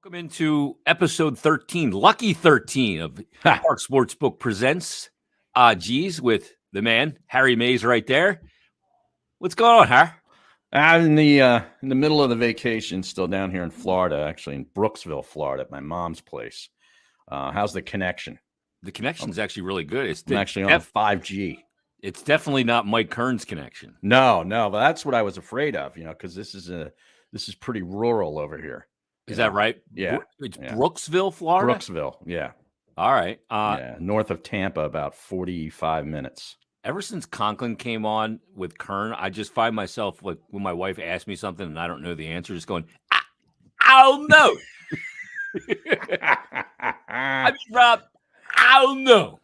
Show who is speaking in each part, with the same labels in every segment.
Speaker 1: Welcome into episode 13, lucky 13 of Parx Sportsbook Presents. Geez, with the man, Harry Mayes right there. What's going on, Har?
Speaker 2: I'm in the middle of the vacation, still down here in Florida, actually in Brooksville, Florida, at my mom's place. How's the connection?
Speaker 1: The connection's actually really good.
Speaker 2: I'm actually on 5G.
Speaker 1: It's definitely not Mike Kern's connection.
Speaker 2: No, but that's what I was afraid of, because this is pretty rural over here.
Speaker 1: Is that right?
Speaker 2: Yeah.
Speaker 1: It's Brooksville, Florida?
Speaker 2: Brooksville, yeah.
Speaker 1: All right.
Speaker 2: North of Tampa, about 45 minutes.
Speaker 1: Ever since Conklin came on with Kern, I just find myself, like, when my wife asks me something and I don't know the answer, just going, I don't know. I mean, Rob, I don't know.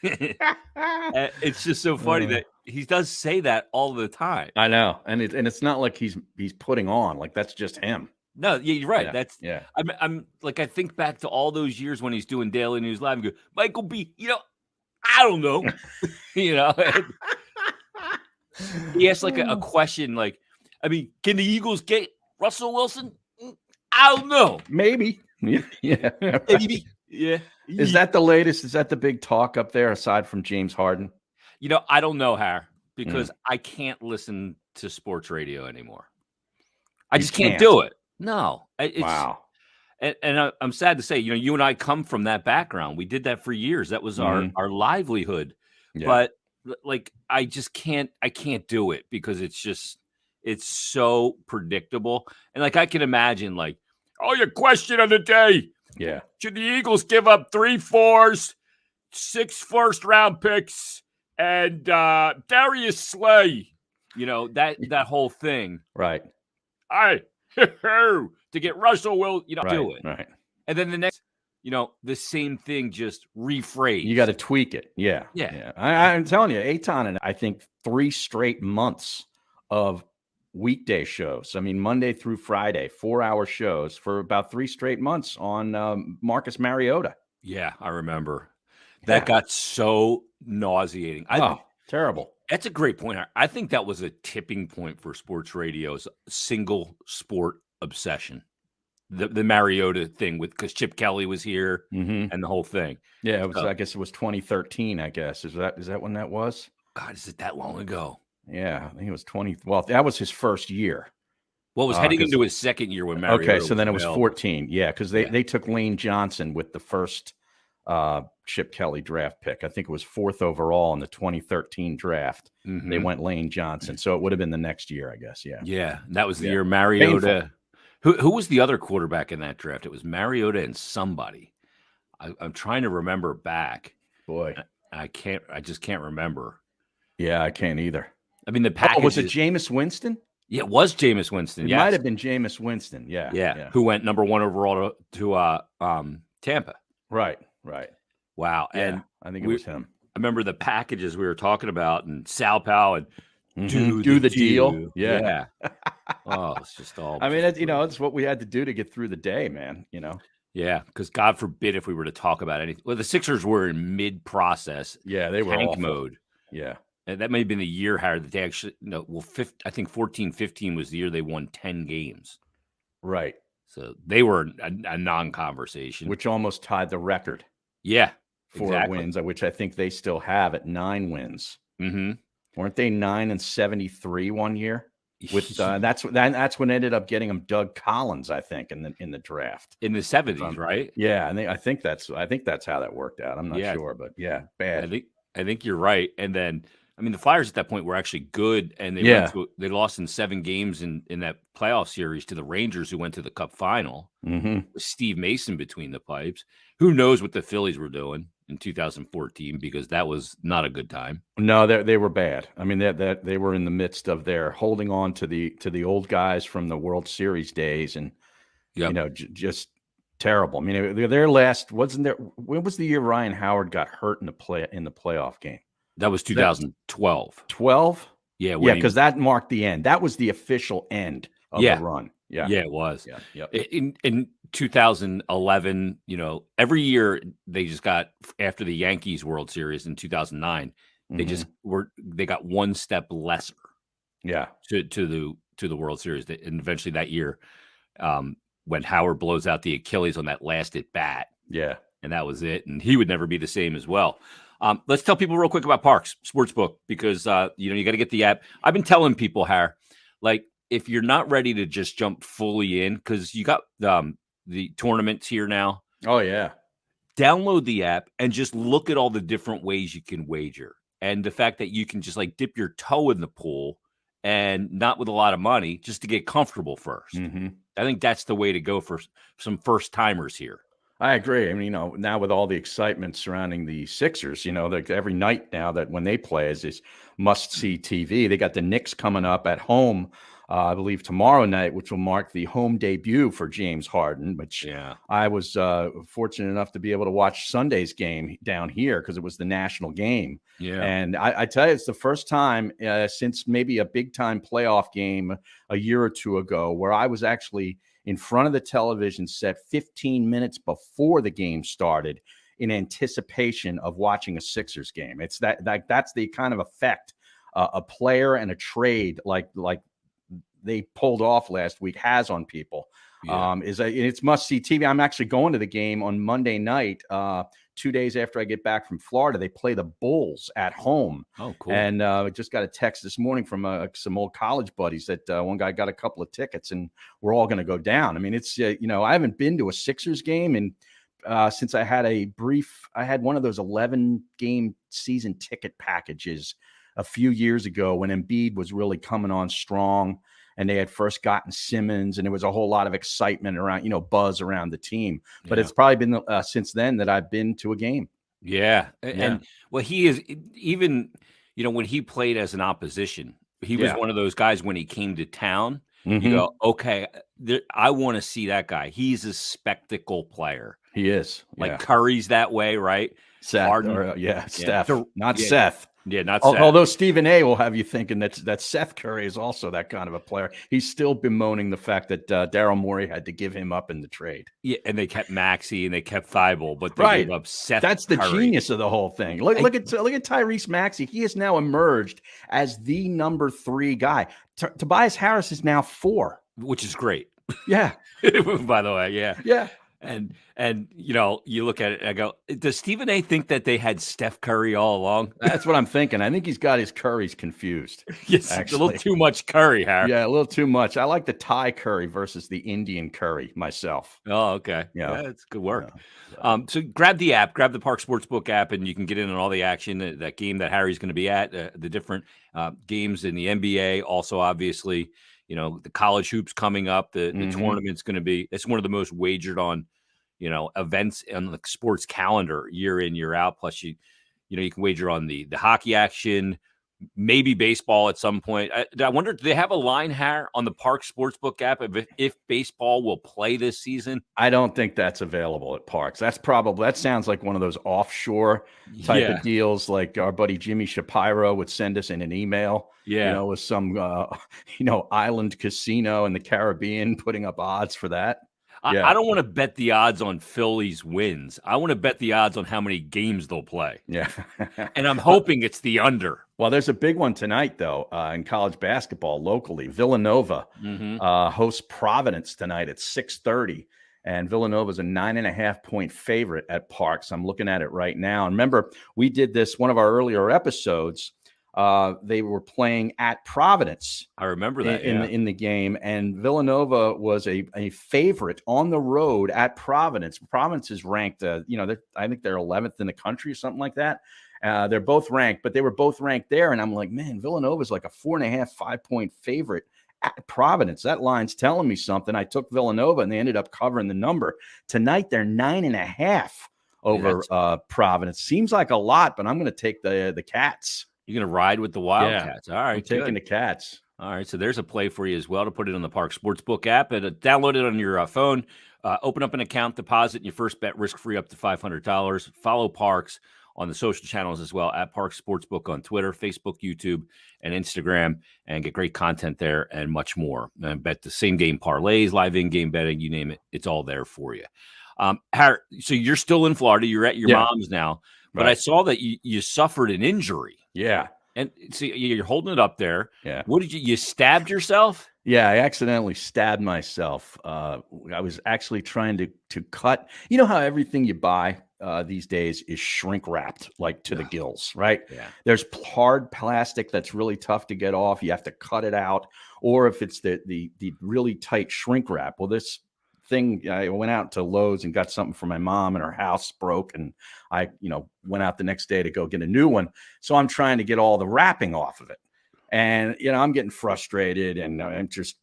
Speaker 1: It's just so funny that he does say that all the time.
Speaker 2: I know. And it's not like he's putting on, like that's just him.
Speaker 1: No, yeah, you're right.
Speaker 2: Yeah.
Speaker 1: I'm like, I think back to all those years when he's doing Daily News Live and go, Michael B, I don't know. He asked like a question like, I mean, can the Eagles get Russell Wilson? I don't know.
Speaker 2: Maybe. Yeah.
Speaker 1: Maybe. Yeah.
Speaker 2: Is that the latest? Is that the big talk up there aside from James Harden?
Speaker 1: I don't know, Har, because I can't listen to sports radio anymore. I just can't do it. No.
Speaker 2: Wow.
Speaker 1: And I'm sad to say, you and I come from that background. We did that for years. That was our livelihood. Yeah. But like, I can't do it because it's so predictable. And like, I can imagine like, your question of the day.
Speaker 2: Yeah.
Speaker 1: Should the Eagles give up 3 4s, 6 first-round picks, and Darius Slay? That whole thing.
Speaker 2: Right.
Speaker 1: To get Russell Will, do it.
Speaker 2: Right.
Speaker 1: And then the next, the same thing, just rephrase.
Speaker 2: You got to tweak it. Yeah. I'm telling you, Eitan, and I think 3 straight months of weekday shows. I mean, Monday through Friday, 4-hour shows for about 3 straight months on Marcus Mariota.
Speaker 1: Yeah, I remember. That got so nauseating.
Speaker 2: Terrible.
Speaker 1: That's a great point. I think that was a tipping point for sports radio's single sport obsession. The Mariota thing because Chip Kelly was here and the whole thing.
Speaker 2: Yeah, it was. I guess it was 2013. I guess is that when that was?
Speaker 1: God, is it that long ago?
Speaker 2: Yeah, I think it was 20. Well, that was his first year.
Speaker 1: Well, it was heading into his second year when Mariota.
Speaker 2: Okay, so then it was 14. Yeah, because they took Lane Johnson with the first Chip Kelly draft pick. I think it was 4th overall in the 2013 draft. They went Lane Johnson, so it would have been the next year, I guess. Yeah.
Speaker 1: Yeah, that was the year Mariota. Who was the other quarterback in that draft? It was Mariota and somebody. I'm trying to remember back.
Speaker 2: Boy,
Speaker 1: I just can't remember.
Speaker 2: Yeah, I can't either.
Speaker 1: I mean, the package
Speaker 2: was it Jameis Winston?
Speaker 1: Yeah, it was Jameis Winston.
Speaker 2: It might have been Jameis Winston. Yeah.
Speaker 1: Who went number 1 overall to Tampa.
Speaker 2: Right.
Speaker 1: Wow.
Speaker 2: Yeah,
Speaker 1: and
Speaker 2: I think it was him.
Speaker 1: I remember the packages we were talking about and Sal Powell and
Speaker 2: do the deal. Yeah.
Speaker 1: Oh, it's just all.
Speaker 2: I mean, it's what we had to do to get through the day, man.
Speaker 1: Yeah, because God forbid if we were to talk about anything. Well, the Sixers were in mid-process.
Speaker 2: Yeah, they were
Speaker 1: tank
Speaker 2: awful.
Speaker 1: mode.
Speaker 2: Yeah.
Speaker 1: And that may have been the year, Howard, that they actually, I think 14-15 was the year they won 10 games.
Speaker 2: Right.
Speaker 1: So they were a non-conversation.
Speaker 2: Which almost tied the record.
Speaker 1: Yeah.
Speaker 2: For wins, which I think they still have at 9 wins.
Speaker 1: Mm-hmm.
Speaker 2: Weren't they 9-73 one year? With that's when ended up getting them Doug Collins, I think, in the draft
Speaker 1: in the 70s, right?
Speaker 2: Yeah, and I think that's how that worked out. I'm not sure, but yeah, bad.
Speaker 1: I think you're right. And then I mean, the Flyers at that point were actually good, and they lost in 7 games in that playoff series to the Rangers, who went to the Cup final with Steve Mason between the pipes. Who knows what the Phillies were doing in 2014, because that was not a good time.
Speaker 2: No, they were bad. I mean, they were in the midst of their holding on to the old guys from the World Series days, and just terrible. I mean, their last when was the year Ryan Howard got hurt in the playoff game?
Speaker 1: That was 2012.
Speaker 2: 12?
Speaker 1: Yeah,
Speaker 2: because that marked the end. That was the official end of the run. Yeah,
Speaker 1: it was.
Speaker 2: Yeah.
Speaker 1: In 2011, every year they just got, after the Yankees World Series in 2009, they got one step lesser.
Speaker 2: Yeah.
Speaker 1: To the World Series, and eventually that year, when Howard blows out the Achilles on that last at bat.
Speaker 2: Yeah.
Speaker 1: And that was it. And he would never be the same as well. Let's tell people real quick about Parx Sportsbook because, you got to get the app. I've been telling people, Har, like, if you're not ready to just jump fully in, because you got the tournaments here now.
Speaker 2: Oh, yeah.
Speaker 1: Download the app and just look at all the different ways you can wager. And the fact that you can just like dip your toe in the pool and not with a lot of money just to get comfortable first.
Speaker 2: Mm-hmm.
Speaker 1: I think that's the way to go for some first timers here.
Speaker 2: I agree. I mean, now with all the excitement surrounding the Sixers, like every night now that when they play is this must-see TV. They got the Knicks coming up at home, I believe tomorrow night, which will mark the home debut for James Harden, which I was fortunate enough to be able to watch Sunday's game down here because it was the national game.
Speaker 1: Yeah.
Speaker 2: And I tell you, it's the first time since maybe a big-time playoff game a year or two ago where I was actually in front of the television set 15 minutes before the game started in anticipation of watching a Sixers game. It's that's the kind of effect a player and a trade like they pulled off last week has on people. It's must-see TV. I'm actually going to the game on Monday night, 2 days after I get back from Florida. They play the Bulls at home.
Speaker 1: Oh, cool.
Speaker 2: And I just got a text this morning from some old college buddies that one guy got a couple of tickets, and we're all going to go down. I mean, it's, I haven't been to a Sixers game and since I had one of those 11-game season ticket packages a few years ago when Embiid was really coming on strong. And they had first gotten Simmons, and there was a whole lot of excitement around, buzz around the team. But it's probably been since then that I've been to a game.
Speaker 1: Yeah. And well, he is even, when he played as an opposition, he was one of those guys when he came to town, you go, okay, I want to see that guy. He's a spectacle player.
Speaker 2: He is.
Speaker 1: Like Curry's that way, right?
Speaker 2: Seth.
Speaker 1: Harden.
Speaker 2: Steph. Not Seth.
Speaker 1: Yeah, not Seth.
Speaker 2: Although Stephen A. will have you thinking that Seth Curry is also that kind of a player. He's still bemoaning the fact that Daryl Morey had to give him up in the trade.
Speaker 1: Yeah, and they kept Maxey and they kept Thibault, but they gave up Seth.
Speaker 2: That's the genius of the whole thing. Look at Tyrese Maxey. He has now emerged as the number 3 guy. Tobias Harris is now 4,
Speaker 1: which is great.
Speaker 2: Yeah.
Speaker 1: By the way, yeah. And you look at it and I go, does Stephen A. think that they had Steph Curry all along?
Speaker 2: That's what I'm thinking. I think he's got his Currys confused.
Speaker 1: Yes, actually. A little too much Curry, Harry.
Speaker 2: Yeah, a little too much. I like the Thai curry versus the Indian curry myself.
Speaker 1: Oh, okay. Yeah, that's good work. So grab the app, grab the Parx Sportsbook app, and you can get in on all the action. That game that Harry's going to be at, the different games in the NBA, also obviously. The college hoops coming up, the tournament's going to be, it's one of the most wagered on, events on the sports calendar year in, year out. Plus you can wager on the hockey action, maybe baseball at some point. I wonder, do they have a line here on the Parx Sportsbook app if baseball will play this season?
Speaker 2: I don't think that's available at Parx. That sounds like one of those offshore type of deals, like our buddy Jimmy Shapiro would send us in an email.
Speaker 1: Yeah.
Speaker 2: With some, island casino in the Caribbean putting up odds for that.
Speaker 1: I don't want to bet the odds on Phillies wins. I want to bet the odds on how many games they'll play.
Speaker 2: Yeah.
Speaker 1: And I'm hoping it's the under.
Speaker 2: Well, there's a big one tonight, though, in college basketball locally. Villanova hosts Providence tonight at 6:30. And Villanova's a 9.5-point favorite at Parx. I'm looking at it right now. And remember, we did this one of our earlier episodes. They were playing at Providence.
Speaker 1: I remember that
Speaker 2: in the game, and Villanova was a favorite on the road at Providence. Providence is ranked, I think they're 11th in the country or something like that. They're both ranked, but they were both ranked there. And I'm like, man, Villanova is like a 4.5, 5-point favorite at Providence. That line's telling me something. I took Villanova, and they ended up covering the number. Tonight, they're 9.5 over Providence. Seems like a lot, but I'm going to take the Cats.
Speaker 1: You're going to ride with the Wildcats.
Speaker 2: Yeah,
Speaker 1: all right.
Speaker 2: I'm taking the Cats.
Speaker 1: All right. So there's a play for you as well to put it on the Parx Sportsbook app and download it on your phone. Open up an account, deposit, and your first bet risk-free up to $500. Follow Parx on the social channels as well at Parx Sportsbook on Twitter, Facebook, YouTube, and Instagram, and get great content there and much more. And bet the same game parlays, live in-game betting, you name it. It's all there for you. Harry, so you're still in Florida. You're at your mom's now. But I saw that you suffered an injury.
Speaker 2: Yeah.
Speaker 1: And see, you're holding it up there.
Speaker 2: Yeah.
Speaker 1: What did you stabbed yourself?
Speaker 2: Yeah, I accidentally stabbed myself. I was actually trying to cut. You know how everything you buy these days is shrink wrapped, like to the gills, right?
Speaker 1: Yeah.
Speaker 2: There's hard plastic that's really tough to get off. You have to cut it out, or if it's the really tight shrink wrap. Well, this thing, I went out to Lowe's and got something for my mom, and her house broke, and I, went out the next day to go get a new one. So I'm trying to get all the wrapping off of it. And, I'm getting frustrated, and I'm just,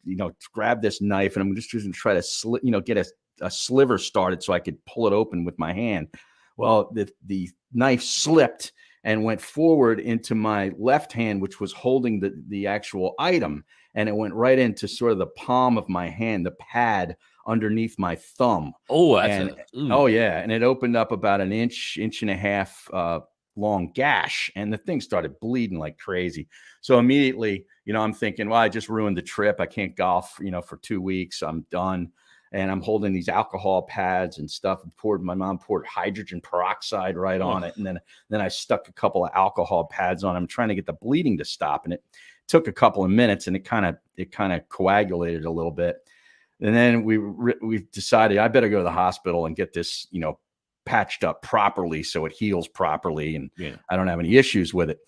Speaker 2: grab this knife, and I'm just going to try to, get a sliver started so I could pull it open with my hand. Well, the knife slipped and went forward into my left hand, which was holding the actual item. And it went right into sort of the palm of my hand, the pad underneath my thumb.
Speaker 1: Oh,
Speaker 2: yeah. And it opened up about an inch and a half, long gash, and the thing started bleeding like crazy. So immediately, I'm thinking, well, I just ruined the trip. I can't golf, for 2 weeks. I'm done. And I'm holding these alcohol pads and stuff. My mom poured hydrogen peroxide right on it. And then I stuck a couple of alcohol pads on. I'm trying to get the bleeding to stop. And it took a couple of minutes, and it kind of coagulated a little bit. And then we decided I better go to the hospital and get this, patched up properly so it heals properly, and I don't have any issues with it.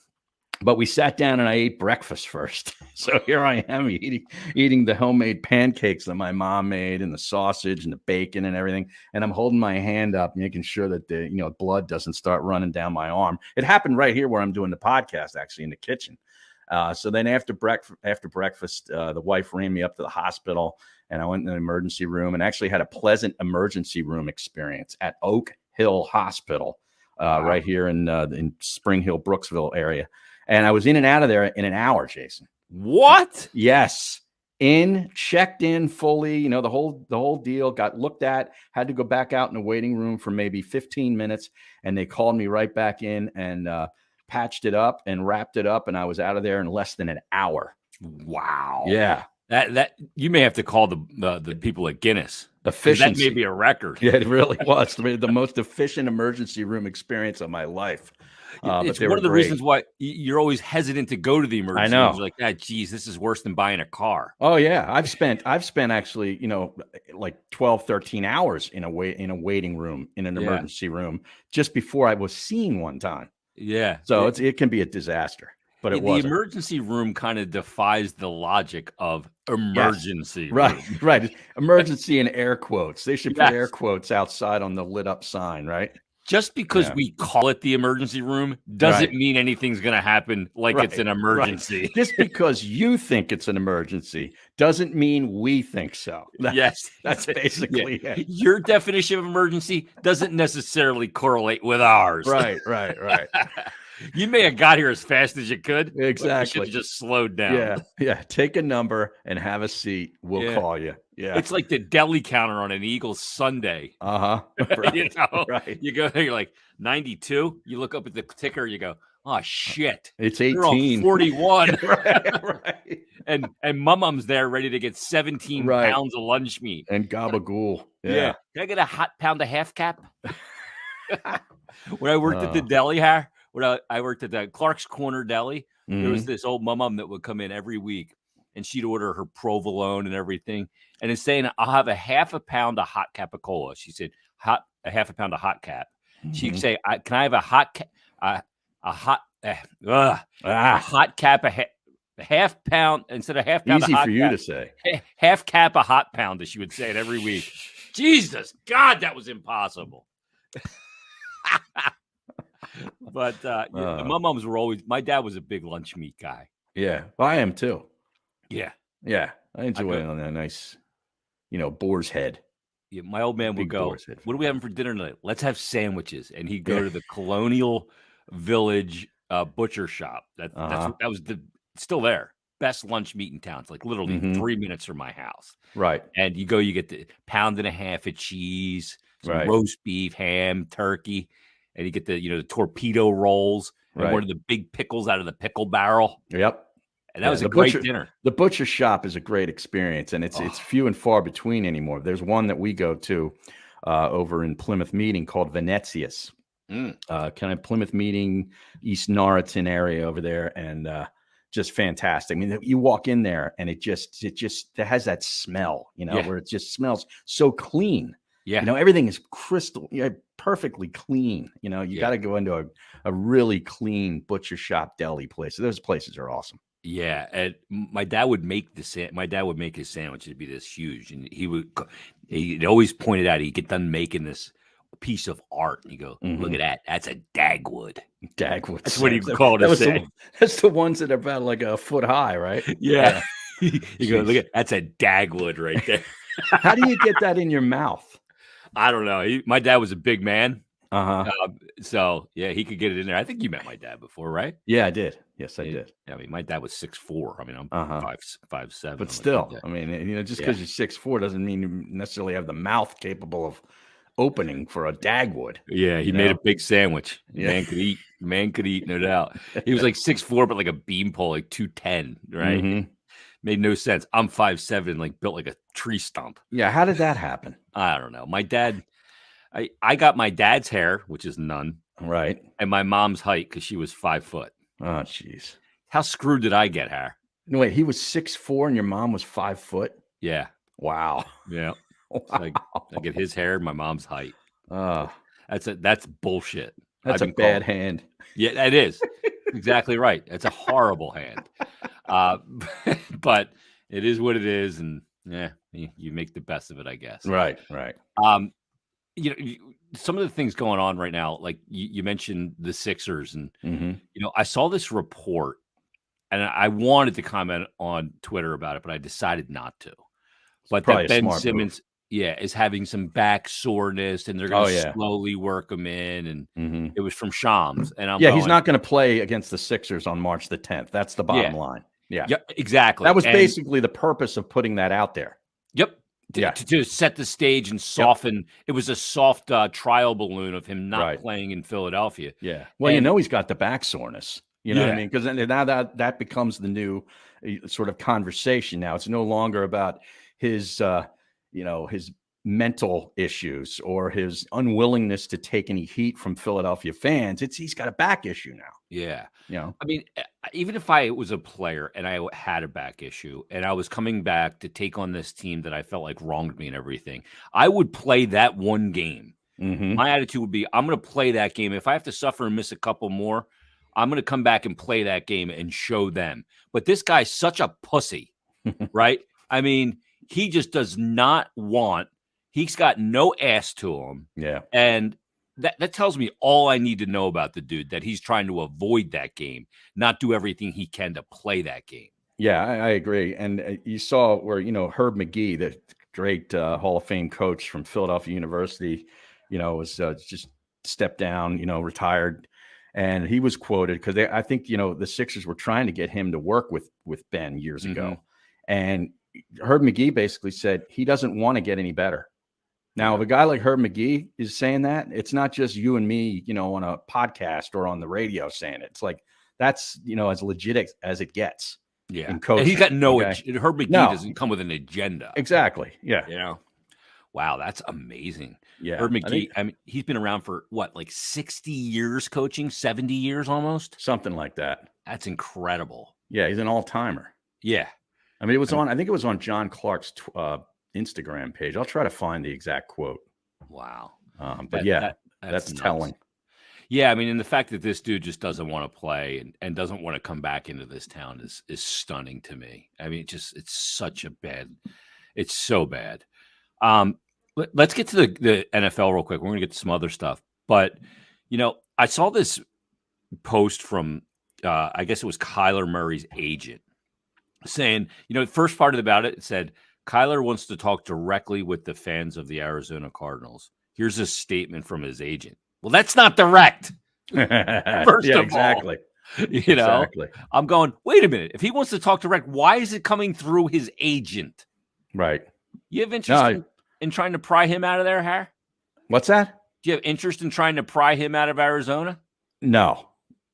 Speaker 2: But we sat down and I ate breakfast first. So here I am eating the homemade pancakes that my mom made, and the sausage and the bacon and everything. And I'm holding my hand up, making sure that the blood doesn't start running down my arm. It happened right here where I'm doing the podcast, actually in the kitchen. So then after breakfast, the wife ran me up to the hospital, and I went in the emergency room and actually had a pleasant emergency room experience at Oak Hill Hospital, right here in Spring Hill, Brooksville area. And I was in and out of there in an hour, Jason.
Speaker 1: What?
Speaker 2: Yes. Checked in fully, the whole deal, got looked at, had to go back out in the waiting room for maybe 15 minutes. And they called me right back in and patched it up and wrapped it up. And I was out of there in less than an hour.
Speaker 1: Wow.
Speaker 2: Yeah.
Speaker 1: That you may have to call the people at Guinness.
Speaker 2: Efficiency.
Speaker 1: That may be a record.
Speaker 2: Yeah, it really was. The most efficient emergency room experience of my life.
Speaker 1: It's one of the reasons why you're always hesitant to go to the emergency room. You're like, geez, this is worse than buying a car.
Speaker 2: Oh yeah. I've spent actually, like 12, 13 hours in a waiting room, in an emergency room, just before I was seen one time.
Speaker 1: Yeah.
Speaker 2: So it can be a disaster. But the
Speaker 1: emergency room kind of defies the logic of emergency.
Speaker 2: Yes. Right. Emergency in air quotes. They should put air quotes outside on the lit up sign, right?
Speaker 1: Just because we call it the emergency room doesn't mean anything's going to happen like it's an emergency.
Speaker 2: Right. Just because you think it's an emergency doesn't mean we think so. That's basically it.
Speaker 1: Your definition of emergency doesn't necessarily correlate with ours.
Speaker 2: Right.
Speaker 1: You may have got here as fast as you could.
Speaker 2: Exactly.
Speaker 1: You should have just slowed down.
Speaker 2: Yeah. Take a number and have a seat. We'll call you. Yeah.
Speaker 1: It's like the deli counter on an Eagles Sunday.
Speaker 2: Right.
Speaker 1: Right. You go there, you're like 92. You look up at the ticker, you go, oh shit.
Speaker 2: It's 18.
Speaker 1: 41.
Speaker 2: Right.
Speaker 1: And mum's there ready to get 17 pounds of lunch meat.
Speaker 2: And gabagool.
Speaker 1: Yeah. Can I get a hot pound of half cap? When I worked at the deli here, when I worked at the Clark's Corner Deli, there was this old mum that would come in every week, and she'd order her provolone and everything. And it's saying, I'll have a half a pound of hot capicola. She said, a half a pound of hot cap. She'd say, can I have a hot cap, a half pound instead of half pound?
Speaker 2: Easy
Speaker 1: of hot
Speaker 2: for you
Speaker 1: cap,
Speaker 2: to say.
Speaker 1: Half cap a hot pound, as she would say it every week. Jesus, God, that was impossible. But my moms were always. My dad was a big lunch meat guy.
Speaker 2: Yeah, well, I am too.
Speaker 1: Yeah.
Speaker 2: I enjoy it on a nice, boar's head.
Speaker 1: Yeah, my old man would go, "What are we having for dinner tonight? Let's have sandwiches." And he'd go to the Colonial Village butcher shop. That was still there. Best lunch meat in town. It's like literally 3 minutes from my house.
Speaker 2: Right.
Speaker 1: And you go, you get the pound and a half of cheese, some roast beef, ham, turkey. And you get the torpedo rolls and one of the big pickles out of the pickle barrel.
Speaker 2: Yep.
Speaker 1: And that was a great dinner.
Speaker 2: The butcher shop is a great experience, and it's few and far between anymore. There's one that we go to over in Plymouth Meeting called Venezia's. kind of Plymouth Meeting, East Norriton area over there, and just fantastic. I mean, you walk in there and it has that smell, where it just smells so clean.
Speaker 1: Yeah.
Speaker 2: Everything is perfectly clean. You got to go into a really clean butcher shop deli place. Those places are awesome.
Speaker 1: Yeah, and my dad would make his sandwich. It'd be this huge, and he always pointed out he'd get done making this piece of art, and he'd go, "Look at that! That's a Dagwood."
Speaker 2: Dagwood.
Speaker 1: That's what he called it.
Speaker 2: That's the ones that are about like a foot high, right?
Speaker 1: Yeah. You go, look at that's a Dagwood right there.
Speaker 2: How do you get that in your mouth?
Speaker 1: I don't know. My dad was a big man. So yeah, he could get it in there. I think you met my dad before, right?
Speaker 2: Yeah, I did. Yes, I did.
Speaker 1: I mean, my dad was 6'4". I mean, I'm 5'7".
Speaker 2: But still, I mean, just because you're 6'4" doesn't mean you necessarily have the mouth capable of opening for a Dagwood.
Speaker 1: Yeah, he made a big sandwich. Man could eat, no doubt. He was like 6'4", but like a beanpole, like 210, right? Made no sense. I'm 5'7", like built like a tree stump.
Speaker 2: Yeah, how did that happen?
Speaker 1: I don't know. My dad, I got my dad's hair, which is none,
Speaker 2: right,
Speaker 1: and my mom's height because she was 5 foot.
Speaker 2: Oh, jeez.
Speaker 1: How screwed did I get, Har?
Speaker 2: No, wait, he was 6'4" and your mom was 5 foot?
Speaker 1: Yeah.
Speaker 2: Wow.
Speaker 1: Yeah.
Speaker 2: Wow.
Speaker 1: So I get his hair, my mom's height. That's bullshit.
Speaker 2: That's a bad hand.
Speaker 1: Yeah, it is. Exactly right. It's a horrible hand. But it is what it is, and you make the best of it, I guess.
Speaker 2: Right.
Speaker 1: Some of the things going on right now, like you mentioned the Sixers, and I saw this report, and I wanted to comment on Twitter about it, but I decided not to. But that Ben Simmons, is having some back soreness, and they're going to slowly work him in, and it was from Shams, and
Speaker 2: he's not going to play against the Sixers on March the 10th. That's the bottom line. Yeah,
Speaker 1: exactly.
Speaker 2: That was basically the purpose of putting that out there.
Speaker 1: Yep. To set the stage and soften. Yep. It was a soft trial balloon of him not playing in Philadelphia.
Speaker 2: Yeah. Well, he's got the back soreness. You know what I mean? Because now that becomes the new sort of conversation. Now it's no longer about his, his mental issues or his unwillingness to take any heat from Philadelphia fans. He's got a back issue now.
Speaker 1: Yeah. I mean, even if I was a player and I had a back issue and I was coming back to take on this team that I felt like wronged me and everything, I would play that one game. My attitude would be, I'm going to play that game. If I have to suffer and miss a couple more, I'm going to come back and play that game and show them. But this guy's such a pussy, right? I mean, he just does not want, he's got no ass to him.
Speaker 2: Yeah.
Speaker 1: And that tells me all I need to know about the dude, that he's trying to avoid that game, not do everything he can to play that game.
Speaker 2: Yeah, I agree. And you saw where, Herb Magee, the great Hall of Fame coach from Philadelphia University, was just stepped down, retired. And he was quoted because I think, the Sixers were trying to get him to work with Ben years ago. And Herb Magee basically said he doesn't want to get any better. Now, if a guy like Herb Magee is saying that, it's not just you and me, on a podcast or on the radio saying it. It's like, that's, as legit as it gets.
Speaker 1: Yeah.
Speaker 2: In coaching,
Speaker 1: and he's got Herb Magee doesn't come with an agenda.
Speaker 2: Exactly. Yeah.
Speaker 1: Wow, that's amazing.
Speaker 2: Yeah.
Speaker 1: Herb Magee, I mean, he's been around for what, like 60 years coaching, 70 years almost?
Speaker 2: Something like that.
Speaker 1: That's incredible.
Speaker 2: Yeah, he's an all-timer.
Speaker 1: Yeah.
Speaker 2: I mean, I think it was on John Clark's Instagram page. I'll try to find the exact quote.
Speaker 1: Wow.
Speaker 2: But that's telling.
Speaker 1: Yeah, I mean, and the fact that this dude just doesn't want to play and doesn't want to come back into this town is stunning to me. I mean, it's so bad. Let's get to the NFL real quick. We're going to get to some other stuff. But, I saw this post from, I guess it was Kyler Murray's agent saying, the first part about it said, Kyler wants to talk directly with the fans of the Arizona Cardinals. Here's a statement from his agent. Well, that's not direct. First of
Speaker 2: exactly.
Speaker 1: all, exactly. I'm going, wait a minute. If he wants to talk direct, why is it coming through his agent?
Speaker 2: Right.
Speaker 1: You have interest in trying to pry him out of there, Har?
Speaker 2: What's that?
Speaker 1: Do you have interest in trying to pry him out of Arizona?
Speaker 2: No,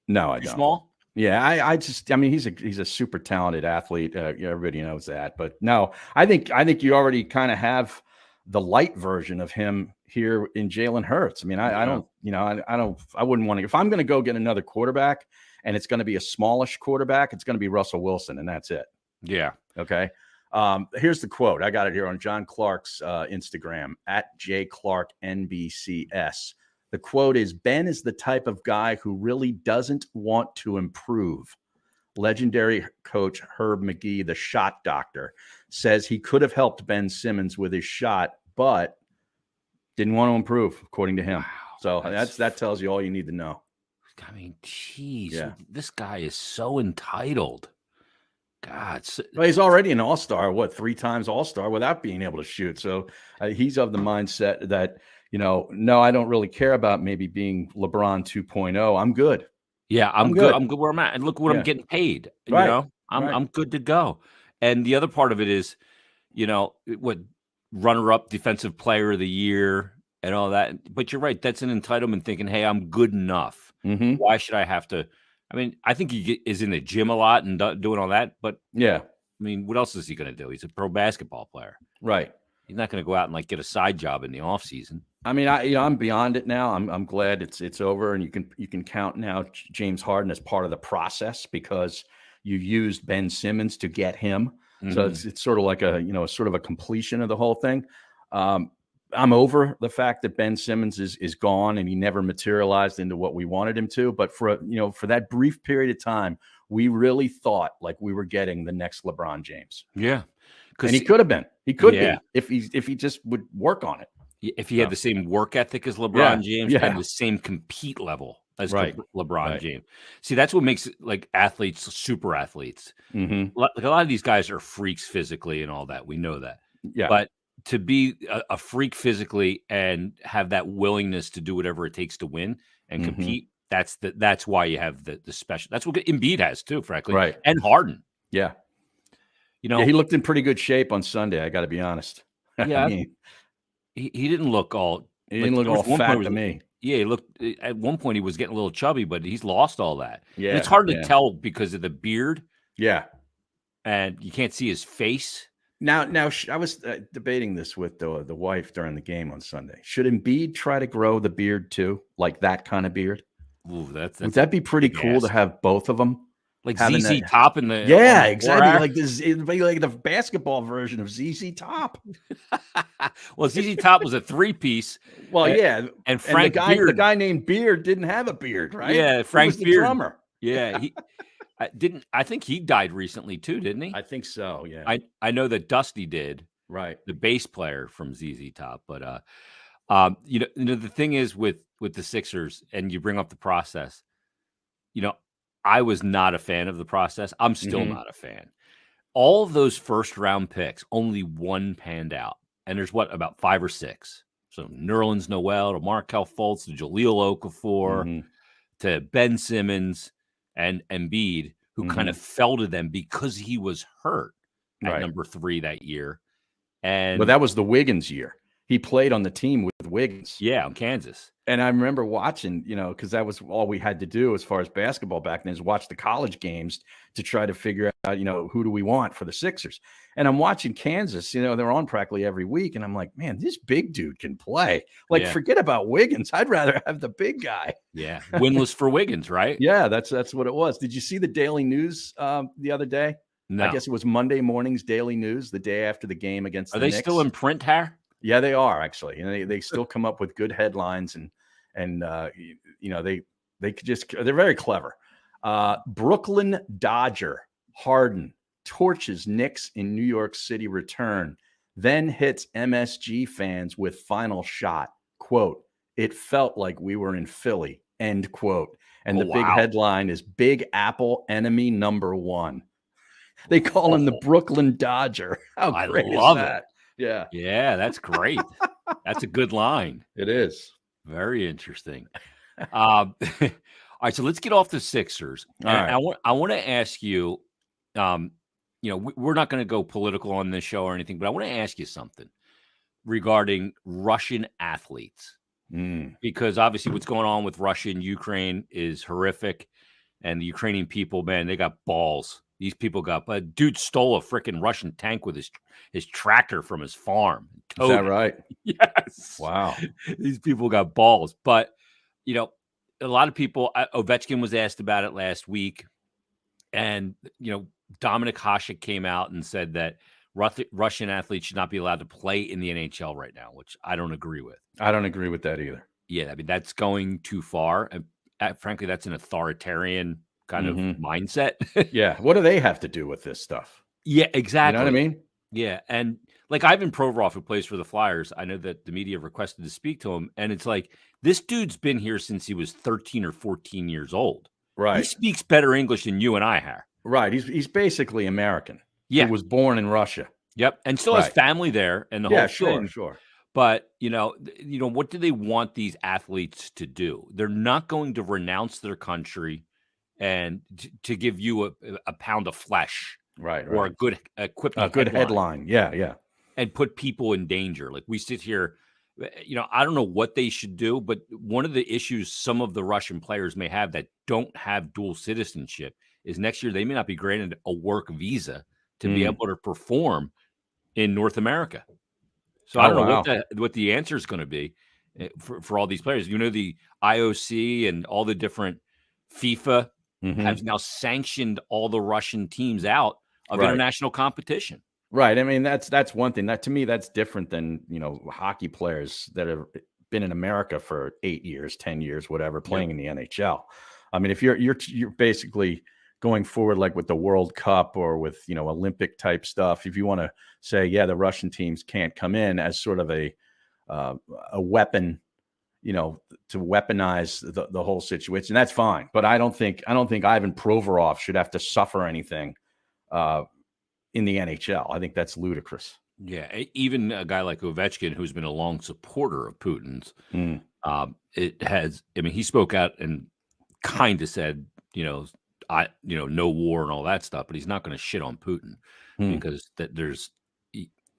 Speaker 2: I don't.
Speaker 1: Small?
Speaker 2: Yeah, I mean, he's a super talented athlete. Everybody knows that. But no, I think you already kind of have the light version of him here in Jalen Hurts. I mean, I don't, I wouldn't want to, if I'm going to go get another quarterback and it's going to be a smallish quarterback, it's going to be Russell Wilson, and that's it.
Speaker 1: Yeah.
Speaker 2: Okay. Here's the quote. I got it here on John Clark's Instagram at JClarkNBCS. The quote is, Ben is the type of guy who really doesn't want to improve. Legendary coach Herb Magee, the shot doctor, says he could have helped Ben Simmons with his shot, but didn't want to improve, according to him. Wow, so that tells you all you need to know.
Speaker 1: I mean, geez, this guy is so entitled. God,
Speaker 2: well, he's already an all-star, 3 times all-star without being able to shoot. So he's of the mindset that, no, I don't really care about maybe being LeBron 2.0. I'm good.
Speaker 1: Yeah, I'm good. I'm good where I'm at. And look what I'm getting paid.
Speaker 2: Right.
Speaker 1: I'm good to go. And the other part of it is, what runner-up defensive player of the year and all that. But you're right. That's an entitlement thinking, hey, I'm good enough.
Speaker 2: Mm-hmm.
Speaker 1: Why should I have to? I mean, I think he is in the gym a lot and doing all that. But
Speaker 2: yeah,
Speaker 1: I mean, what else is he going to do? He's a pro basketball player.
Speaker 2: Right.
Speaker 1: He's not going to go out and get a side job in the off season.
Speaker 2: I mean, I'm beyond it now. I'm glad it's over, and you can count now James Harden as part of the process because you used Ben Simmons to get him. Mm-hmm. So it's sort of like a sort of a completion of the whole thing. I'm over the fact that Ben Simmons is gone and he never materialized into what we wanted him to. But for that brief period of time, we really thought like we were getting the next LeBron James.
Speaker 1: Yeah,
Speaker 2: and he could have been. He could be if he just would work on it.
Speaker 1: If he had the same work ethic as LeBron James and the same compete level as LeBron James. See, that's what makes like athletes super athletes.
Speaker 2: Mm-hmm.
Speaker 1: Like a lot of these guys are freaks physically and all that. We know that.
Speaker 2: Yeah.
Speaker 1: But to be a freak physically and have that willingness to do whatever it takes to win and compete, that's why you have the special. That's what Embiid has too, frankly.
Speaker 2: Right.
Speaker 1: And Harden.
Speaker 2: Yeah. He looked in pretty good shape on Sunday. I got to be honest.
Speaker 1: Yeah. I mean, he didn't look all.
Speaker 2: He didn't look all fat to me.
Speaker 1: Yeah, he looked at one point he was getting a little chubby, but he's lost all that.
Speaker 2: Yeah,
Speaker 1: and it's hard to tell because of the beard.
Speaker 2: Yeah,
Speaker 1: and you can't see his face.
Speaker 2: Now, I was debating this with the wife during the game on Sunday. Should Embiid try to grow the beard too, like that kind of beard?
Speaker 1: Ooh, would
Speaker 2: that be pretty cool to have both of them?
Speaker 1: Like ZZ Top in the
Speaker 2: exactly. Like this, it'd be like the basketball version of ZZ Top.
Speaker 1: Well, ZZ Top was a 3-piece.
Speaker 2: Well,
Speaker 1: and Frank
Speaker 2: the guy named Beard didn't have a beard, right?
Speaker 1: Yeah, Frank
Speaker 2: was the
Speaker 1: Beard,
Speaker 2: drummer.
Speaker 1: Yeah, I think he died recently too, didn't he?
Speaker 2: I think so. Yeah,
Speaker 1: I know that Dusty did.
Speaker 2: Right,
Speaker 1: the bass player from ZZ Top, but the thing is with the Sixers, and you bring up the process. I was not a fan of the process. I'm still not a fan. All of those first round picks, only one panned out. And there's about 5 or 6. So Nerlens Noel to Markelle Fultz to Jahlil Okafor to Ben Simmons and Embiid, who kind of fell to them because he was hurt at number 3 that year.
Speaker 2: But that was the Wiggins year. He played on the team with Wiggins.
Speaker 1: Yeah, on Kansas.
Speaker 2: And I remember watching, because that was all we had to do as far as basketball back then is watch the college games to try to figure out, who do we want for the Sixers. And I'm watching Kansas, they're on practically every week. And I'm like, man, this big dude can play. Forget about Wiggins. I'd rather have the big guy.
Speaker 1: Yeah. Winless for Wiggins, right?
Speaker 2: Yeah, that's what it was. Did you see the Daily News the other day?
Speaker 1: No.
Speaker 2: I guess it was Monday morning's Daily News, the day after the game against the Knicks.
Speaker 1: Are they still in print, Har?
Speaker 2: Yeah, they are actually. They still come up with good headlines and they're very clever. Brooklyn Dodger Harden torches Knicks in New York City return, then hits MSG fans with final shot. Quote, "It felt like we were in Philly." End quote. And the big headline is Big Apple enemy number 1. They call him the Brooklyn Dodger. How great is that? Yeah.
Speaker 1: Yeah, that's great. That's a good line.
Speaker 2: It is.
Speaker 1: Very interesting. All right, so let's get off the Sixers.
Speaker 2: Right.
Speaker 1: I want to ask you, we're not going to go political on this show or anything, but I want to ask you something regarding Russian athletes. Because obviously what's going on with Russia and Ukraine is horrific. And the Ukrainian people, man, they got balls. These people a dude stole a freaking Russian tank with his tractor from his farm.
Speaker 2: Is that right?
Speaker 1: Yes.
Speaker 2: Wow.
Speaker 1: These people got balls. But, a lot of people, Ovechkin was asked about it last week. And, Dominic Hasek came out and said that Russian athletes should not be allowed to play in the NHL right now, which I don't agree with.
Speaker 2: I don't agree with that either.
Speaker 1: Yeah, I mean, that's going too far. And frankly, that's an authoritarian kind of mindset.
Speaker 2: Yeah. What do they have to do with this stuff?
Speaker 1: Yeah, exactly.
Speaker 2: You know what I mean?
Speaker 1: Yeah. And like Ivan Provorov, who plays for the Flyers, I know that the media requested to speak to him. And it's like, this dude's been here since he was 13 or 14 years old.
Speaker 2: Right.
Speaker 1: He speaks better English than you and I have.
Speaker 2: Right. He's basically American.
Speaker 1: Yeah.
Speaker 2: He was born in Russia.
Speaker 1: Yep. And still has family there and the whole thing.
Speaker 2: Sure.
Speaker 1: But, what do they want these athletes to do? They're not going to renounce their country and to give you a pound of flesh.
Speaker 2: Right.
Speaker 1: Or a good
Speaker 2: headline. Yeah.
Speaker 1: And put people in danger. Like we sit here, I don't know what they should do, but one of the issues some of the Russian players may have that don't have dual citizenship is next year they may not be granted a work visa to be able to perform in North America. So I don't know what the answer is going to be for all these players. The IOC and all the different FIFA have now sanctioned all the Russian teams out of international competition.
Speaker 2: Right. I mean, that's one thing. That to me, that's different than, hockey players that have been in America for 8 years, 10 years, whatever, playing in the NHL. I mean, if you're basically going forward like with the World Cup or with, Olympic type stuff, if you want to say, yeah, the Russian teams can't come in as sort of a weapon, to weaponize the whole situation, that's fine. But I don't think Ivan Provorov should have to suffer anything in the NHL. I think that's ludicrous.
Speaker 1: Yeah, even a guy like Ovechkin, who's been a long supporter of Putin's, he spoke out and kind of said, no war and all that stuff, but he's not going to shit on Putin because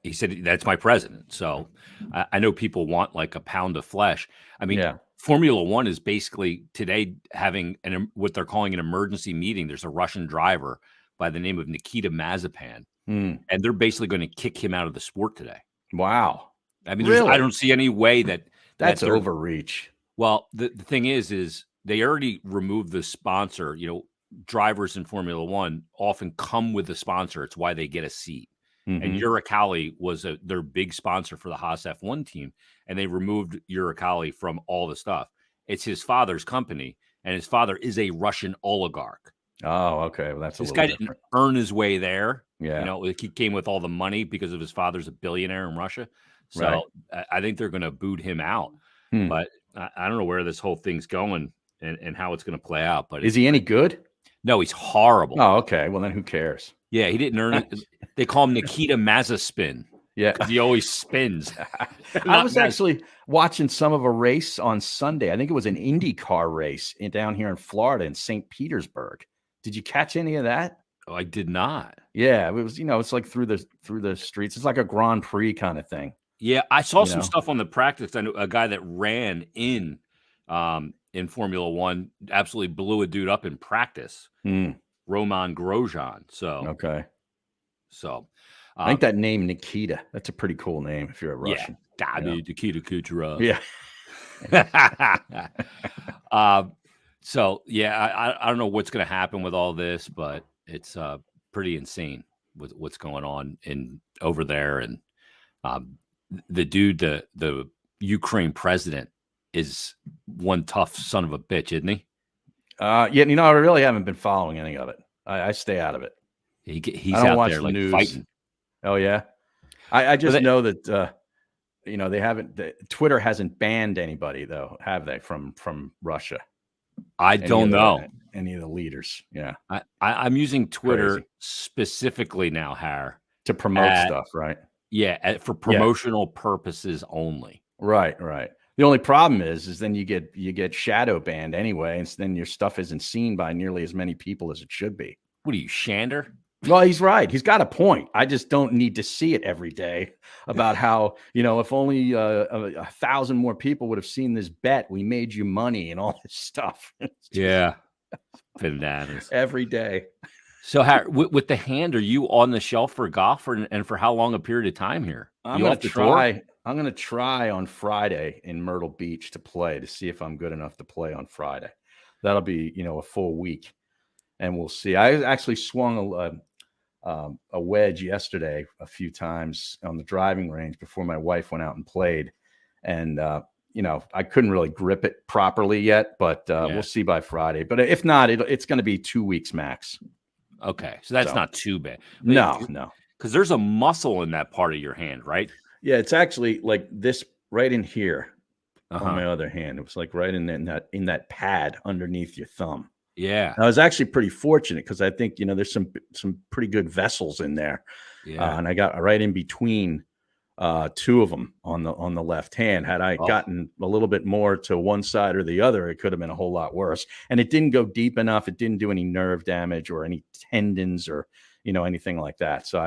Speaker 1: he said, that's my president. So I know people want like a pound of flesh. I mean, Formula One is basically today having what they're calling an emergency meeting. There's a Russian driver by the name of Nikita Mazepan, and they're basically going to kick him out of the sport today.
Speaker 2: Wow.
Speaker 1: I mean, really? I don't see any way
Speaker 2: that's overreach.
Speaker 1: Well, the thing is they already removed the sponsor. Drivers in Formula One often come with a sponsor. It's why they get a seat. And Uralkali was their big sponsor for the Haas F1 team, and they removed Uralkali from all the stuff. It's his father's company, and his father is a Russian oligarch.
Speaker 2: Oh, okay. Well,
Speaker 1: this guy didn't earn his way there.
Speaker 2: Yeah,
Speaker 1: he came with all the money because of his father's a billionaire in Russia. So I think they're going to boot him out. But I don't know where this whole thing's going and how it's going to play out. But
Speaker 2: is he any good?
Speaker 1: No, he's horrible.
Speaker 2: Oh, okay. Well, then who cares?
Speaker 1: Yeah, he didn't earn it. They call him Nikita Mazepan.
Speaker 2: Yeah,
Speaker 1: he always spins.
Speaker 2: I was actually watching some of a race on Sunday. I think it was an IndyCar race down here in Florida in St. Petersburg. Did you catch any of that?
Speaker 1: Oh, I did not.
Speaker 2: Yeah, it was. It's like through the streets. It's like a Grand Prix kind of thing.
Speaker 1: Yeah, I saw some stuff on the practice. I know a guy that ran in Formula One absolutely blew a dude up in practice. Roman Grosjean. So
Speaker 2: I think that name Nikita, that's a pretty cool name if you're a Russian.
Speaker 1: Yeah, Nikita Kucherov.
Speaker 2: Yeah.
Speaker 1: So I don't know what's going to happen with all this, but it's pretty insane with what's going on over there. And the dude, the Ukraine president, is one tough son of a bitch, isn't he?
Speaker 2: I really haven't been following any of it. I stay out of it.
Speaker 1: He's out there like news. Fighting.
Speaker 2: Oh yeah, I just know that they haven't. Twitter hasn't banned anybody though, have they? From Russia?
Speaker 1: I don't know
Speaker 2: any of the leaders. Yeah,
Speaker 1: I'm using Twitter specifically now, Har,
Speaker 2: to promote stuff, right?
Speaker 1: Yeah, for promotional purposes only.
Speaker 2: Right. The only problem is then you get shadow banned anyway, and then your stuff isn't seen by nearly as many people as it should be.
Speaker 1: What are you, Shander?
Speaker 2: Well, he's right. He's got a point. I just don't need to see it every day about how, if only 1,000 more people would have seen this bet, we made you money and all this stuff.
Speaker 1: Yeah. Bananas.
Speaker 2: Every day.
Speaker 1: So, with the hand, are you on the shelf for golf, and for how long a period of time here?
Speaker 2: I'm going to try. I'm going to try on Friday in Myrtle Beach to see if I'm good enough to play on Friday. That'll be, a full week, and we'll see. I actually swung a wedge yesterday a few times on the driving range before my wife went out and played, and I couldn't really grip it properly yet, but we'll see by Friday. But if not, it's going to be 2 weeks max.
Speaker 1: Okay, so that's not too bad.
Speaker 2: No,
Speaker 1: because there's a muscle in that part of your hand, right?
Speaker 2: Yeah, it's actually like this right in here on my other hand. It was like right in that pad underneath your thumb.
Speaker 1: Yeah,
Speaker 2: I was actually pretty fortunate because I think there's some pretty good vessels in there. Yeah, and I got right in between two of them on the left hand. Had I gotten a little bit more to one side or the other, it could have been a whole lot worse. And it didn't go deep enough. It didn't do any nerve damage or any tendons or anything like that. So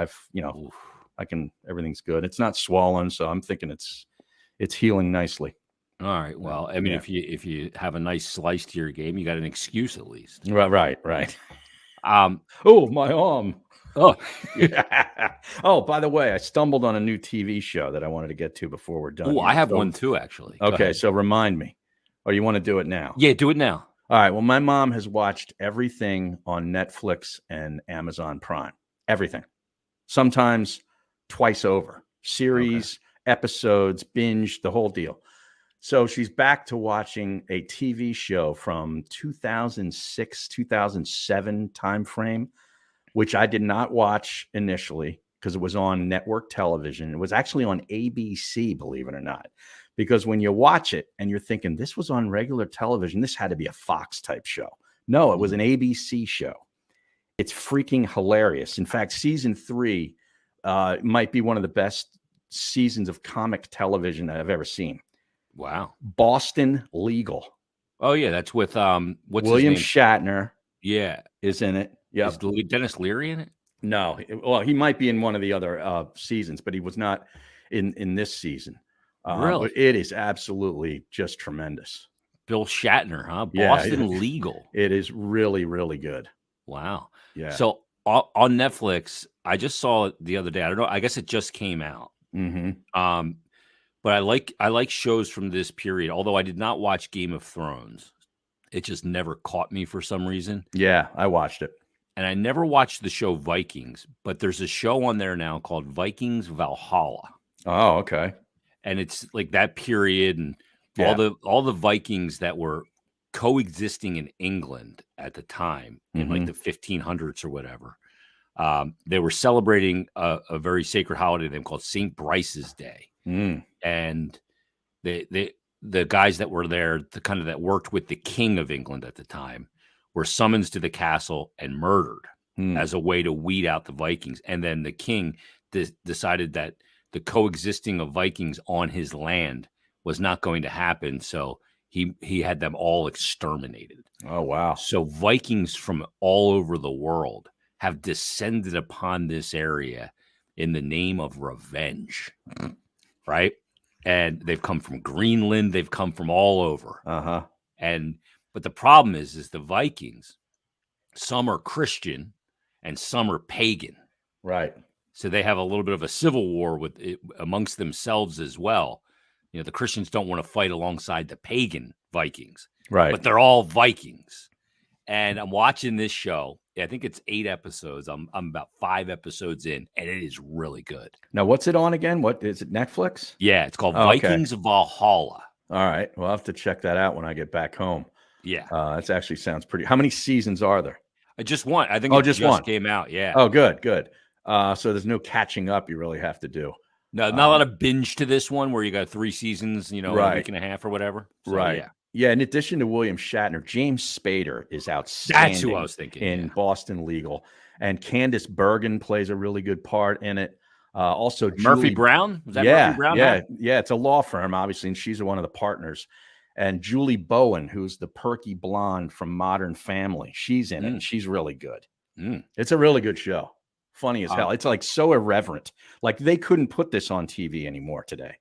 Speaker 2: everything's good. It's not swollen, so I'm thinking it's healing nicely.
Speaker 1: All right. Well, I mean, if you have a nice slice to your game, you got an excuse at least.
Speaker 2: Right. Oh, my arm.
Speaker 1: Oh,
Speaker 2: yeah. Oh, by the way, I stumbled on a new TV show that I wanted to get to before we're done.
Speaker 1: Oh, I have one too, actually.
Speaker 2: Okay, so remind me. Or you want to do it now?
Speaker 1: Yeah, do it now.
Speaker 2: All right. Well, my mom has watched everything on Netflix and Amazon Prime. Everything. Sometimes twice over. Series, episodes, binge, the whole deal. So she's back to watching a TV show from 2006, 2007 timeframe, which I did not watch initially because it was on network television. It was actually on ABC, believe it or not, because when you watch it and you're thinking this was on regular television, this had to be a Fox type show. No, it was an ABC show. It's freaking hilarious. In fact, season 3 might be one of the best seasons of comic television that I've ever seen.
Speaker 1: Wow.
Speaker 2: Boston Legal.
Speaker 1: Oh yeah, that's with what's
Speaker 2: William
Speaker 1: his name?
Speaker 2: Shatner.
Speaker 1: Yeah,
Speaker 2: is in it. Yeah.
Speaker 1: Is Dennis Leary in it?
Speaker 2: No. Well, he might be in one of the other seasons, but he was not in this season.
Speaker 1: Really?
Speaker 2: But it is absolutely just tremendous.
Speaker 1: Bill Shatner, huh? Boston Legal.
Speaker 2: It is really, really good.
Speaker 1: Wow.
Speaker 2: Yeah.
Speaker 1: So on Netflix, I just saw it the other day. I don't know. I guess it just came out.
Speaker 2: Mm-hmm.
Speaker 1: But I like shows from this period. Although I did not watch Game of Thrones, it just never caught me for some reason.
Speaker 2: Yeah, I watched it,
Speaker 1: and I never watched the show Vikings. But there's a show on there now called Vikings Valhalla.
Speaker 2: Oh, okay.
Speaker 1: And it's like that period and all the Vikings that were coexisting in England at the time in like the 1500s or whatever. They were celebrating a very sacred holiday to them called St. Bryce's Day. And the guys that were there, that worked with the king of England at the time, were summoned to the castle and murdered as a way to weed out the Vikings. And then the king decided that the coexisting of Vikings on his land was not going to happen. So he had them all exterminated.
Speaker 2: Oh, wow.
Speaker 1: So Vikings from all over the world have descended upon this area in the name of revenge, right? And they've come from Greenland. They've come from all over. But the problem is the Vikings, some are Christian and some are pagan.
Speaker 2: Right.
Speaker 1: So they have a little bit of a civil war amongst themselves as well. The Christians don't want to fight alongside the pagan Vikings.
Speaker 2: Right.
Speaker 1: But they're all Vikings. And I'm watching this show. I think it's 8 episodes. I'm about 5 episodes in, and it is really good.
Speaker 2: Now, what's it on again? What is it? Netflix?
Speaker 1: Yeah, it's called Vikings Valhalla.
Speaker 2: All right. Well, I'll have to check that out when I get back home.
Speaker 1: Yeah.
Speaker 2: That actually sounds pretty. How many seasons are there?
Speaker 1: Just one. I think just one came out. Yeah.
Speaker 2: Oh, good. So there's no catching up you really have to do.
Speaker 1: No, not a lot of binge to this one where you got 3 seasons, a week and a half or whatever. So,
Speaker 2: right. Yeah. In addition to William Shatner, James Spader is outstanding.
Speaker 1: That's who I was thinking.
Speaker 2: In Boston Legal. And Candice Bergen plays a really good part in it. Also,
Speaker 1: Murphy Brown? Was that Murphy Brown?
Speaker 2: Yeah. It's a law firm, obviously, and she's one of the partners. And Julie Bowen, who's the perky blonde from Modern Family, she's in it. And she's really good. It's a really good show. Funny as hell. It's like so irreverent. Like they couldn't put this on TV anymore today.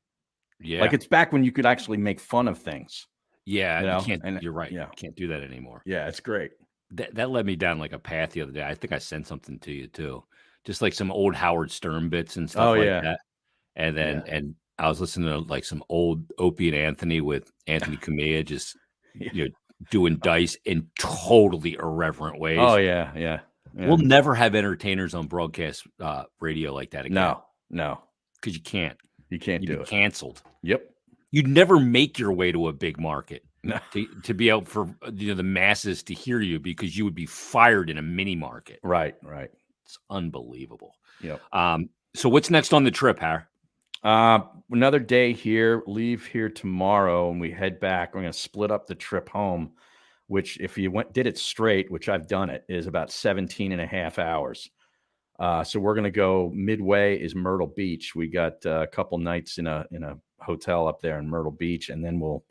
Speaker 2: Yeah. Like it's back when you could actually make fun of things.
Speaker 1: Yeah. You can't, you're right.
Speaker 2: Yeah.
Speaker 1: You can't do that anymore.
Speaker 2: Yeah. It's great.
Speaker 1: that led me down like a path the other day. I think I sent something to you too, just like some old Howard Stern bits and stuff like that. And then I was listening to like some old Opie and Anthony with Anthony Cumia just doing dice in totally irreverent ways.
Speaker 2: Oh yeah.
Speaker 1: We'll never have entertainers on broadcast radio like that again.
Speaker 2: No,
Speaker 1: because you can't.
Speaker 2: You can't do it.
Speaker 1: Canceled.
Speaker 2: Yep.
Speaker 1: You'd never make your way to a big market to be able for the masses to hear you because you would be fired in a mini market.
Speaker 2: Right.
Speaker 1: It's unbelievable.
Speaker 2: Yep.
Speaker 1: So what's next on the trip, Har?
Speaker 2: Another day here. Leave here tomorrow, and we head back. We're going to split up the trip home, which if you did it straight, which I've done it, is about 17 and a half hours. So we're going to go midway is Myrtle Beach. We got a couple nights in a hotel up there in Myrtle Beach, and then we'll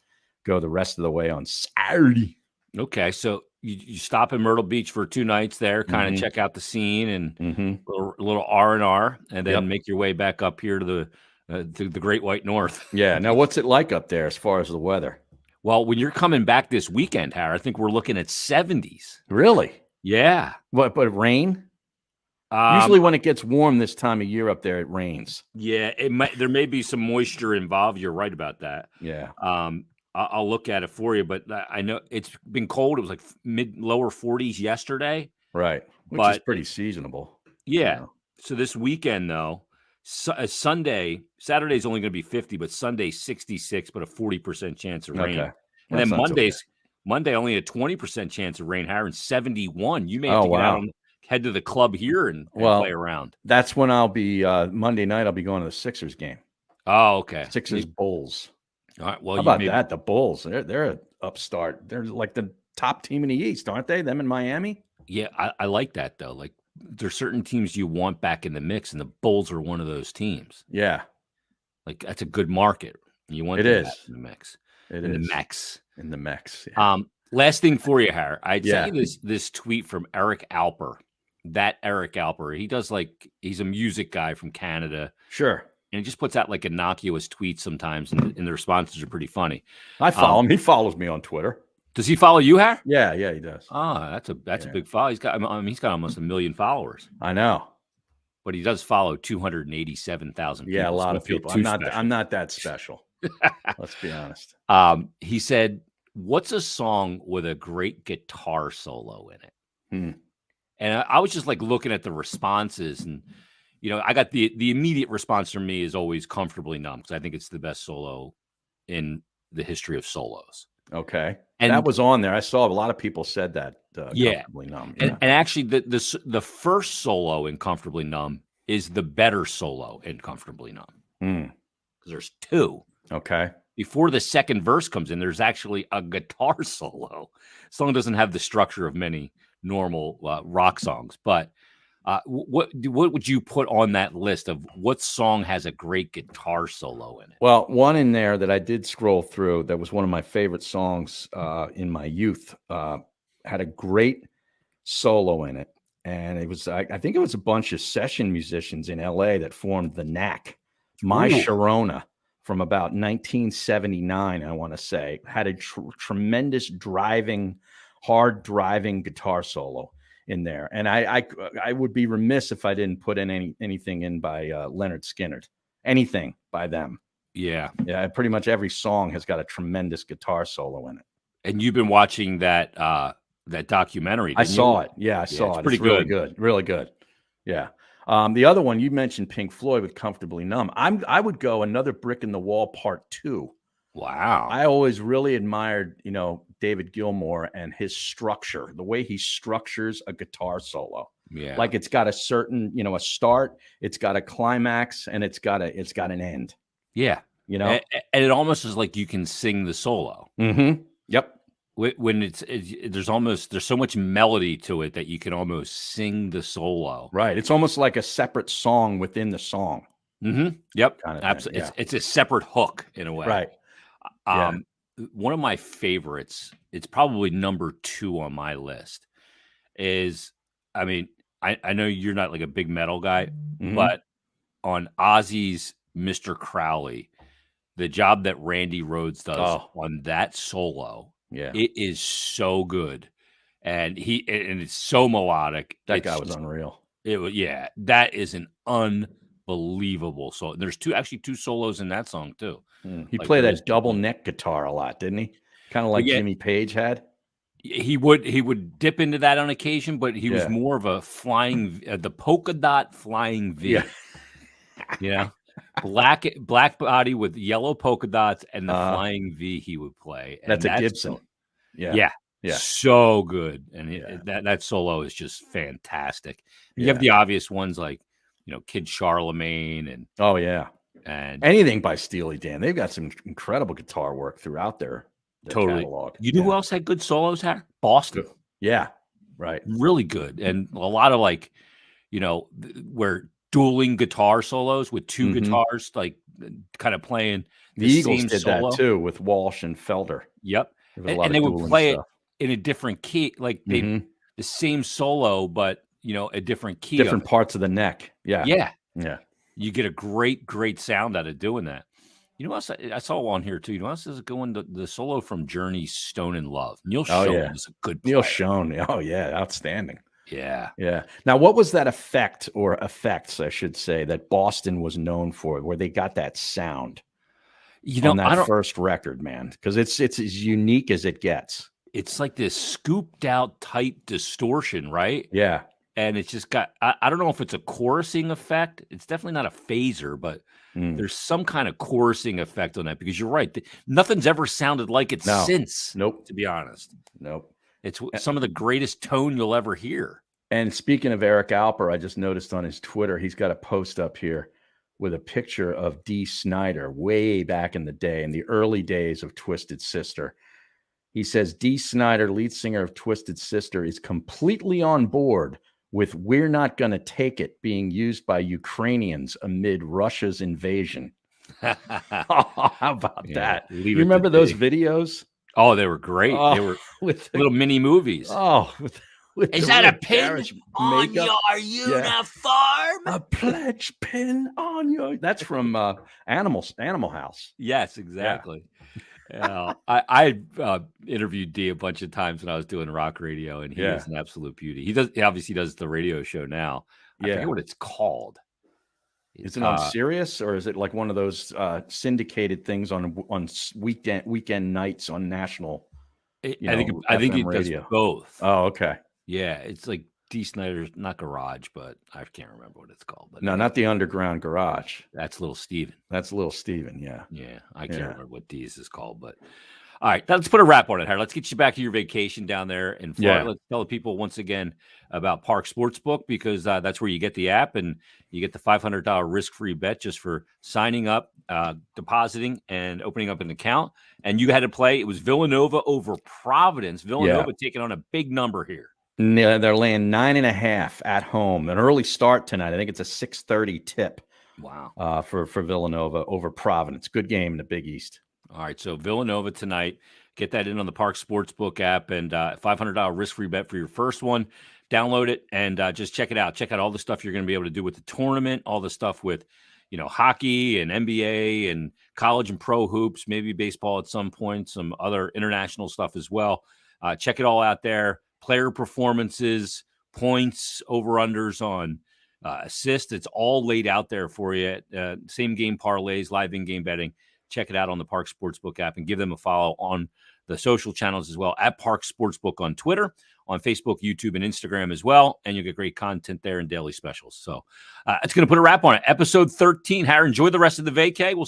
Speaker 2: go the rest of the way on Saturday.
Speaker 1: Okay, so you stop in Myrtle Beach for 2 nights there, kind of check out the scene and a little R&R, and then make your way back up here to the Great White North.
Speaker 2: Yeah. Now, what's it like up there as far as the weather?
Speaker 1: Well, when you're coming back this weekend, Har, I think we're looking at 70s.
Speaker 2: Really?
Speaker 1: Yeah.
Speaker 2: But rain? Usually when it gets warm this time of year up there, it rains.
Speaker 1: Yeah, there may be some moisture involved. You're right about that.
Speaker 2: Yeah.
Speaker 1: I'll look at it for you, but I know it's been cold. It was like lower 40s yesterday.
Speaker 2: Right. Which is pretty seasonable.
Speaker 1: Yeah. So this weekend, though, Saturday's only going to be 50, but Sunday 66, but a 40% chance of rain. Okay. And then Monday only a 20% chance of rain. Harron 71. You may have to get out and head to the club here and play around.
Speaker 2: That's when I'll be Monday night. I'll be going to the Sixers game.
Speaker 1: Oh, okay.
Speaker 2: Sixers Bulls.
Speaker 1: All right. Well,
Speaker 2: how about that? The Bulls. They're an upstart. They're like the top team in the East, aren't they? Them in Miami.
Speaker 1: Yeah, I like that though. Like there's certain teams you want back in the mix, and the Bulls are one of those teams.
Speaker 2: Yeah,
Speaker 1: like that's a good market. You want
Speaker 2: it is
Speaker 1: in the mix.
Speaker 2: It
Speaker 1: in
Speaker 2: is
Speaker 1: the mix.
Speaker 2: In the mix. Yeah.
Speaker 1: Last thing for you, Har. I sent you this tweet from Eric Alper. That Eric Alper, he's a music guy from Canada.
Speaker 2: Sure.
Speaker 1: And he just puts out like innocuous tweets sometimes, and the responses are pretty funny.
Speaker 2: I follow him. He follows me on Twitter.
Speaker 1: Does he follow you, Har?
Speaker 2: Yeah, he does.
Speaker 1: Oh, that's a big follow. He's got almost 1 million followers.
Speaker 2: I know,
Speaker 1: but he does follow 287,000 people.
Speaker 2: Yeah, a lot of people. I'm not that special. Let's be honest.
Speaker 1: He said, "What's a song with a great guitar solo in it?" And I was just like looking at the responses, and I got the immediate response from me is always "Comfortably Numb" because I think it's the best solo in the history of solos.
Speaker 2: Okay, and that was on there. I saw a lot of people said that. Comfortably Numb.
Speaker 1: Yeah. And actually, the first solo in "Comfortably Numb" is the better solo in "Comfortably Numb" because there's 2.
Speaker 2: Okay.
Speaker 1: Before the second verse comes in, there's actually a guitar solo. The song doesn't have the structure of many normal rock songs, but what would you put on that list of what song has a great guitar solo in it?
Speaker 2: Well, one in there that I did scroll through that was one of my favorite songs in my youth had a great solo in it, and it was I think it was a bunch of session musicians in LA that formed the Knack. My Sharona from about 1979, I want to say, had a tremendous hard driving guitar solo in there, and I would be remiss if I didn't put in anything in by Leonard Skinner, anything by them.
Speaker 1: Yeah.
Speaker 2: Pretty much every song has got a tremendous guitar solo in it.
Speaker 1: And you've been watching that documentary.
Speaker 2: I saw it. Yeah, I saw it. It's really good. Really good. Yeah. The other one you mentioned, Pink Floyd with "Comfortably Numb." I would go Another Brick in the Wall Part 2.
Speaker 1: Wow.
Speaker 2: I always really admired, David Gilmour and his structure, the way he structures a guitar solo.
Speaker 1: Yeah.
Speaker 2: Like it's got a certain, a start, it's got a climax, and it's got an end.
Speaker 1: Yeah. And it almost is like you can sing the solo.
Speaker 2: Mm-hmm. Yep.
Speaker 1: When there's so much melody to it that you can almost sing the solo.
Speaker 2: Right. It's almost like a separate song within the song.
Speaker 1: Mm-hmm. Yep.
Speaker 2: Kind of
Speaker 1: absolutely.
Speaker 2: Yeah.
Speaker 1: It's a separate hook in a way.
Speaker 2: Right.
Speaker 1: One of my favorites, it's probably number 2 on my list, is, I know you're not like a big metal guy, but on Ozzy's Mr. Crowley, the job that Randy Rhoads does on that solo, it is so good. and it's so melodic.
Speaker 2: That guy was unreal.
Speaker 1: Yeah, that is an unbelievable solo. There's two solos in that song too.
Speaker 2: He played that double neck guitar a lot, didn't he? Kind of like Jimmy Page had.
Speaker 1: He would dip into that on occasion, but he was more of a flying, the polka dot flying V. Yeah. Black body with yellow polka dots and the flying V he would play. And
Speaker 2: that's a Gibson.
Speaker 1: Yeah. So good. And that solo is just fantastic. You have the obvious ones like, Kid Charlemagne and and
Speaker 2: anything by Steely Dan. They've got some incredible guitar work throughout their catalog.
Speaker 1: You know who else had good solos, Harry? Boston.
Speaker 2: Yeah. Right.
Speaker 1: Really good. And a lot of where dueling guitar solos with two guitars, kind of playing
Speaker 2: the Eagles did that too with Walsh and Felder.
Speaker 1: Yep. And they would play it in a different key, the same solo, but a different key.
Speaker 2: Different parts of the neck. Yeah.
Speaker 1: Yeah. You get a great sound out of doing that. You know what else I saw on here too? You know what else is going to the solo from Journey's Stone in Love? Neil Schon is a good player.
Speaker 2: Neil Schon. Oh yeah, outstanding.
Speaker 1: Yeah.
Speaker 2: Now, what was that effect or effects, I should say, that Boston was known for, where they got that sound? On that first record, man, because it's as unique as it gets.
Speaker 1: It's like this scooped out tight distortion, right?
Speaker 2: Yeah.
Speaker 1: And it's just got, I don't know if it's a chorusing effect. It's definitely not a phaser, but there's some kind of chorusing effect on that, because you're right. Nothing's ever sounded like it since.
Speaker 2: Nope.
Speaker 1: To be honest.
Speaker 2: Nope.
Speaker 1: It's some of the greatest tone you'll ever hear.
Speaker 2: And speaking of Eric Alper, I just noticed on his Twitter, he's got a post up here with a picture of Dee Snider way back in the day, in the early days of Twisted Sister. He says, Dee Snider, lead singer of Twisted Sister, is completely on board with "We're Not Gonna Take It" being used by Ukrainians amid Russia's invasion. How about that? You remember those videos?
Speaker 1: Oh, they were great. They were with little mini movies.
Speaker 2: Oh,
Speaker 1: is that a pin on your uniform?
Speaker 2: A pledge pin on your. That's from Animal House.
Speaker 1: Yes, exactly. I interviewed Dee a bunch of times when I was doing rock radio, and he is an absolute beauty. He obviously does the radio show now. I forget what it's called.
Speaker 2: Is it on Sirius, or is it like one of those syndicated things on weekend nights on national?
Speaker 1: I think it does both.
Speaker 2: Oh, okay.
Speaker 1: Yeah, it's like Dee Snider's, not Garage, but I can't remember what it's called. But
Speaker 2: no, not the Underground Garage.
Speaker 1: That's Little Steven.
Speaker 2: Yeah.
Speaker 1: Yeah, I can't remember what Dee's is called, but all right, let's put a wrap on it, Harry. Let's get you back to your vacation down there in Florida. Let's tell the people once again about Parx Sportsbook, because that's where you get the app and you get the $500 risk-free bet just for signing up, depositing, and opening up an account. And you had to play. It was Villanova over Providence. Villanova taking on a big number here.
Speaker 2: Yeah, they're laying 9.5 at home. An early start tonight. I think it's a 6:30 tip.
Speaker 1: Wow.
Speaker 2: For Villanova over Providence. Good game in the Big East.
Speaker 1: All right, so Villanova tonight. Get that in on the Parx Sportsbook app, and $500 risk-free bet for your first one. Download it and just check it out. Check out all the stuff you're going to be able to do with the tournament, all the stuff with, hockey and NBA and college and pro hoops, maybe baseball at some point, some other international stuff as well. Check it all out there. Player performances, points, over-unders on assists. It's all laid out there for you. Same game parlays, live in-game betting. Check it out on the Parx Sportsbook app and give them a follow on the social channels as well, at Parx Sportsbook on Twitter, on Facebook, YouTube, and Instagram as well. And you'll get great content there and daily specials. So it's going to put a wrap on it. Episode 13. Harry, enjoy the rest of the vacay. We'll